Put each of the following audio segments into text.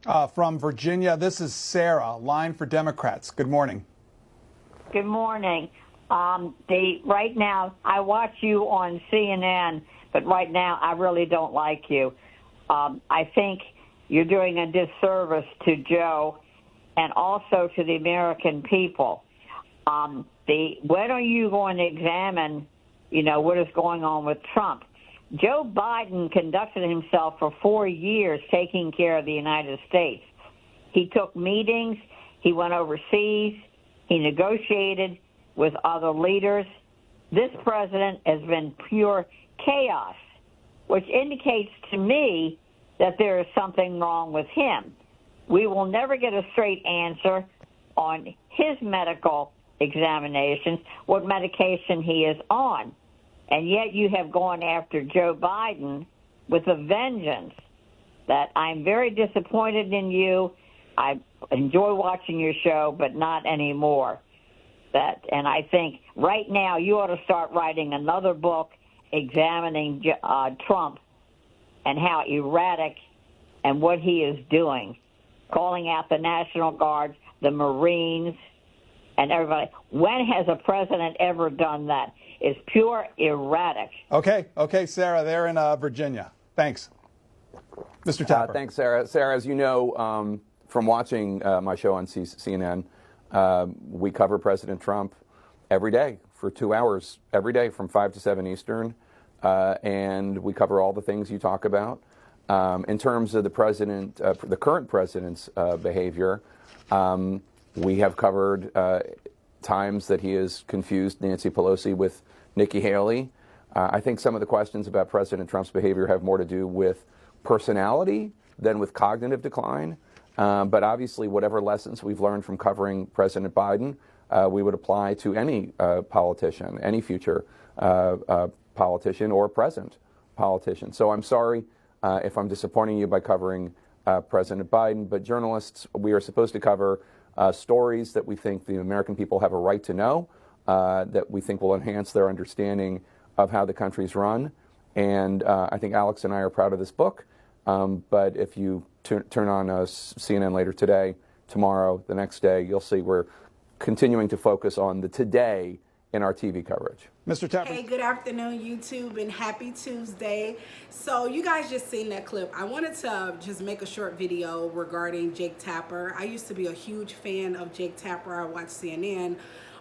From Virginia. This is Sarah, line for Democrats. Good morning. Good morning. Right now, I watch you on CNN, but right now I really don't like you. I think you're doing a disservice to Joe and also to the American people. When are you going to examine, what is going on with Trump? Joe Biden conducted himself for 4 years taking care of the United States. He took meetings. He went overseas. He negotiated with other leaders. This president has been pure chaos, which indicates to me that there is something wrong with him. We will never get a straight answer on his medical examinations, what medication he is on. And yet you have gone after Joe Biden with a vengeance that I'm very disappointed in you. I enjoy watching your show, but not anymore. And I think right now you ought to start writing another book examining Trump and how erratic and what he is doing, calling out the National Guard, the Marines, and everybody. When has a president ever done that? It's pure erratic. Okay, Sarah, there in Virginia. Thanks. Mr. Tapper. Thanks, Sarah. Sarah, as you know from watching my show on CNN, we cover President Trump every day for 2 hours, every day from 5 to 7 Eastern, and we cover all the things you talk about. In terms of the current president's behavior, we have covered times that he has confused Nancy Pelosi with Nikki Haley. I think some of the questions about President Trump's behavior have more to do with personality than with cognitive decline. But obviously, whatever lessons we've learned from covering President Biden, we would apply to any politician, any future politician or present politician. So I'm sorry if I'm disappointing you by covering President Biden, but journalists, we are supposed to cover stories that we think the American people have a right to know, that we think will enhance their understanding of how the country's run. And I think Alex and I are proud of this book. But if you turn on CNN later today, tomorrow, the next day, you'll see we're continuing to focus on the today in our TV coverage. Mr. Tapper. Hey, good afternoon, YouTube, and happy Tuesday. So you guys just seen that clip. I wanted to just make a short video regarding Jake Tapper. I used to be a huge fan of Jake Tapper. I watch CNN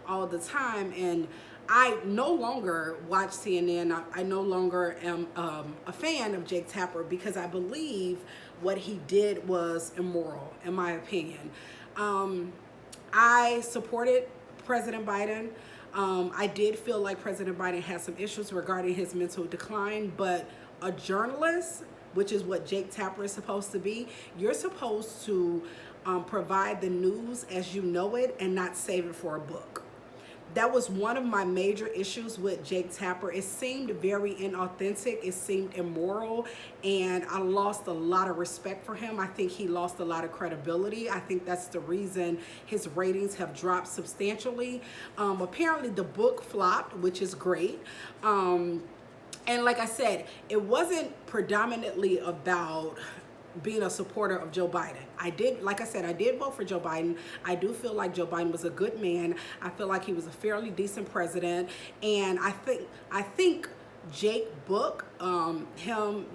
all the time, and I no longer watch CNN. I no longer am a fan of Jake Tapper because I believe what he did was immoral, in my opinion. I supported President Biden. I did feel like President Biden had some issues regarding his mental decline, but a journalist, which is what Jake Tapper is supposed to be, you're supposed to provide the news as you know it and not save it for a book. That was one of my major issues with Jake Tapper. It seemed very inauthentic. It seemed immoral, and I lost a lot of respect for him. I think he lost a lot of credibility. I think that's the reason his ratings have dropped substantially. Apparently the book flopped, which is great. And like I said, it wasn't predominantly about being a supporter of Joe Biden. I did vote for Joe Biden. I do feel like Joe Biden was a good man. I feel like he was a fairly decent president. And I think Jake book, him,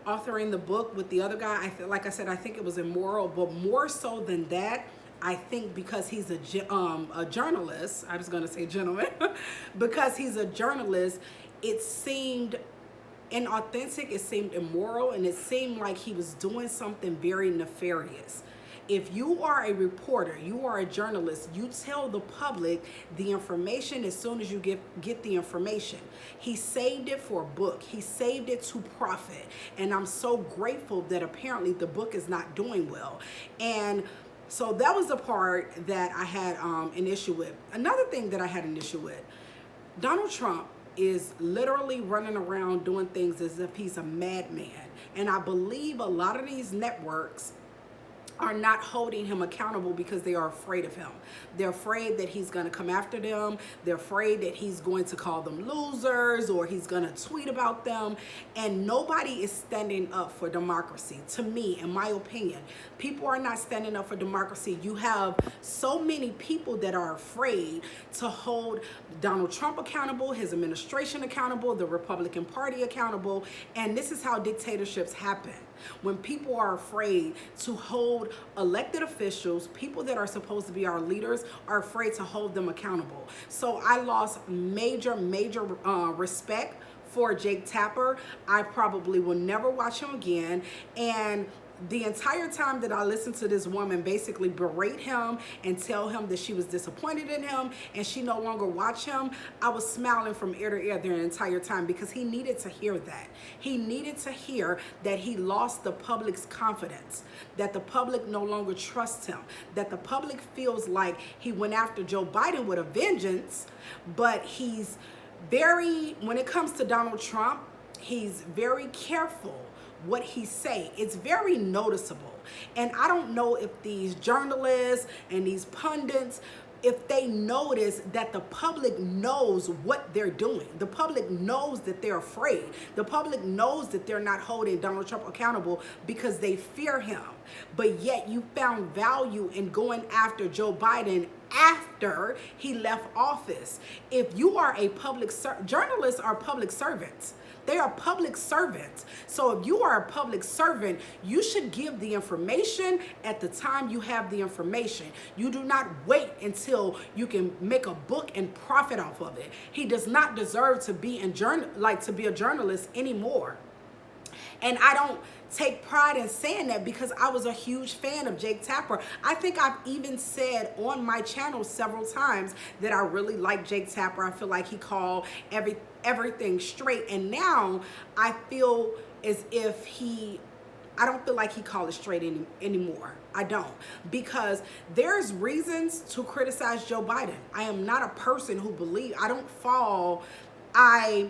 authoring the book with the other guy, I think it was immoral. But more so than that, I think because he's a journalist, I was going to say gentleman, because he's a journalist, it seemed inauthentic, it seemed immoral, and it seemed like he was doing something very nefarious. If you are a reporter, you are a journalist, you tell the public the information as soon as you get the information. He saved it for a book. He saved it to profit. And I'm so grateful that apparently the book is not doing well. And so that was the part that I had an issue with. Another thing that I had an issue with, Donald Trump is literally running around doing things as if he's a madman. And I believe a lot of these networks are not holding him accountable because they are afraid of him. They're afraid that he's going to come after them. They're afraid that he's going to call them losers or he's going to tweet about them. And nobody is standing up for democracy. To me, in my opinion, people are not standing up for democracy. You have so many people that are afraid to hold Donald Trump accountable, his administration accountable, the Republican Party accountable. And this is how dictatorships happen. When people are afraid to hold elected officials, people that are supposed to be our leaders, are afraid to hold them accountable. So I lost major respect for Jake Tapper. I probably will never watch him again. And the entire time that I listened to this woman basically berate him and tell him that she was disappointed in him and she no longer watched him, I was smiling from ear to ear the entire time, because he needed to hear that. He needed to hear that he lost the public's confidence, that the public no longer trusts him, that the public feels like he went after Joe Biden with a vengeance, but he's when it comes to Donald Trump, he's very careful what he say. It's very noticeable. And I don't know if these journalists and these pundits, if they notice that the public knows what they're doing. The public knows that they're afraid. The public knows that they're not holding Donald Trump accountable because they fear him. But yet you found value in going after Joe Biden after he left office. If you are a journalists are public servants. They are public servants. So if you are a public servant, you should give the information at the time you have the information. You do not wait until you can make a book and profit off of it. He does not deserve to be a journalist anymore. And I don't take pride in saying that, because I was a huge fan of Jake Tapper. I think I've even said on my channel several times that I really like Jake Tapper. I feel like he called everything straight. And now I feel as if I don't feel like he called it straight anymore. I don't. Because there's reasons to criticize Joe Biden. I am not a person who I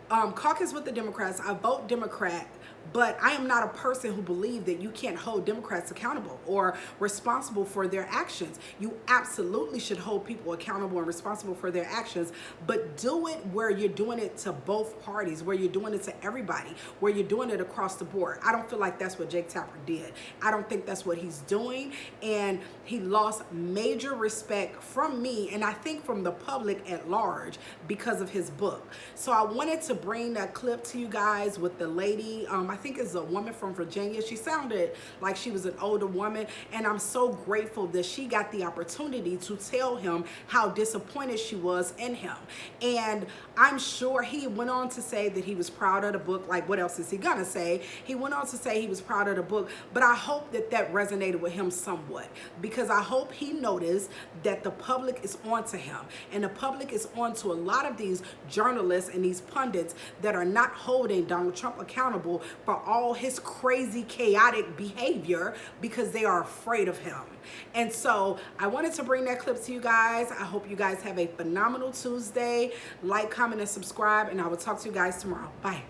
caucus with the Democrats. I vote Democrat. But I am not a person who believes that you can't hold Democrats accountable or responsible for their actions. You absolutely should hold people accountable and responsible for their actions, but do it where you're doing it to both parties, where you're doing it to everybody, where you're doing it across the board. I don't feel like that's what Jake Tapper did. I don't think that's what he's doing, and he lost major respect from me, and I think from the public at large, because of his book. So I wanted to bring that clip to you guys with the lady, I think it's a woman from Virginia. She sounded like she was an older woman, and I'm so grateful that she got the opportunity to tell him how disappointed she was in him. And I'm sure he went on to say that he was proud of the book. Like, what else is he gonna say? He went on to say he was proud of the book, but I hope that that resonated with him somewhat, because I hope he noticed that the public is onto him, and the public is onto a lot of these journalists and these pundits that are not holding Donald Trump accountable for all his crazy, chaotic behavior, because they are afraid of him. And so I wanted to bring that clip to you guys. I hope you guys have a phenomenal Tuesday. Like, comment, and subscribe, and I will talk to you guys tomorrow. Bye.